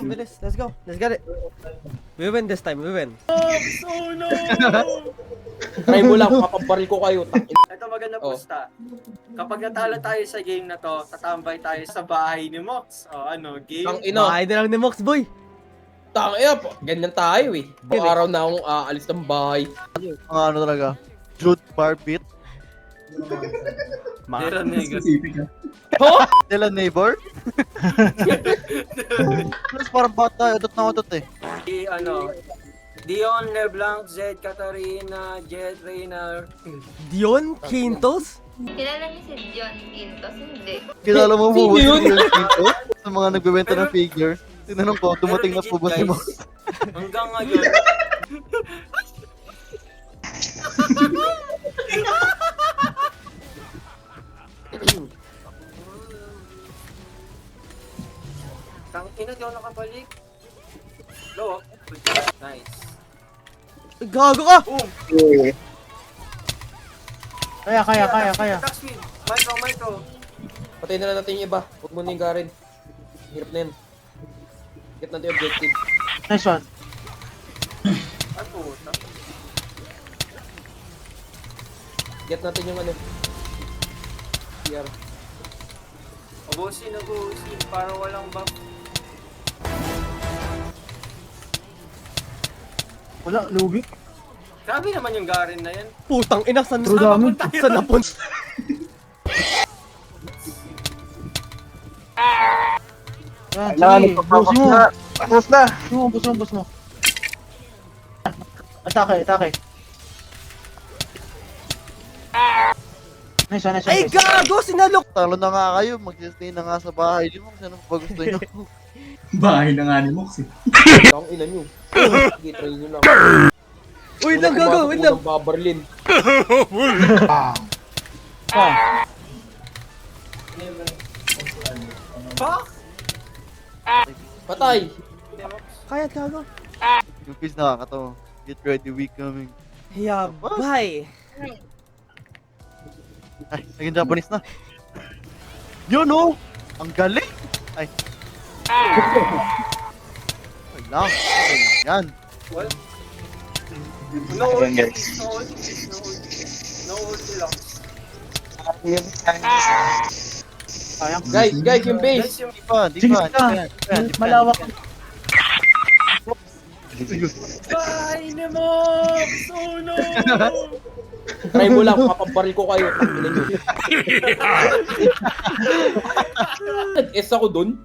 Bilis, let's go. Let's get it. We win this time, we win. Oh no! Try mo lang, papabaril ko kayo. Ito maganda Oh. pusta. Kapag natalo tayo sa game na to, tatambay tayo sa bahay ni Mox. O ano, game? Ang ina, Bahay na lang ni Mox, boy. tangina po. Ganyan tayo eh. Buong araw na akong aalis ng bahay. Mga ano talaga, Jude Barbit, Meron na yung Dylan Neighbor. Plus parang bata, udot na udot eh. Di ano, Dion, LeBlanc, Zed, Katarina, Jet, Reynard. Dion Quintos? Kilala niyo si John Quintos? Hindi. Kilala mo Sino po ba si yun? Dylan Quinto? Sa mga nagbebenta ng figure. Tinanong ko, dumating na Pero po ba si legit, Mo? guys, hanggang ngayon, tang ina, di ako nakabalik. Low, nice. Gago ka! Kaya. Attack speed. Micro. Patayin na lang natin yung iba. Huwag mo na yung Garen. Hirap na yan. Get natin yung objective. Nice one. Ay, puta. Get natin yung ano. PR. Ubusin. Para walang buff. Wala, lugi. Grabe naman yung Garen na yan. Putang ina, san dami. San napun? Kailangan ipapapos na. Papos na. Bus mo. Atake. Nice one. Ay, gago! Sinalok! Talo na nga kayo, mag-stay na nga sa bahay niyo kung sino pa gusto niyo. Bahay na nga ni Mox eh. Ang ina nyo. Sige, try nyo lang. Uy lang, gago! Wait lang! Babarlin. Fuck! Patay! Kaya, gago. Yung piece nakakatawa. Get ready, we coming. Yeah, bye! Ay, naging Japanese na. Yun oh! Ang galing! Ay. Ay lang. Yan. Well, no ulti. No ulti lang. Guys, yung base! Guys, yung Di pa. Malawak. bahay ni Mox! Oh no! Try mo lang, papabaril ko kayo. Tangina nyo. Nag-S ako dun.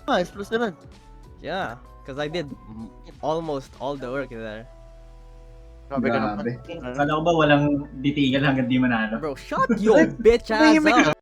Ah, explosive ka nun. Yeah, cause I did almost all the work there. Grabe ka naman. Grabe. Kala ko ba walang ditigal hanggang di manalo? Bro, shut your bitch ass up!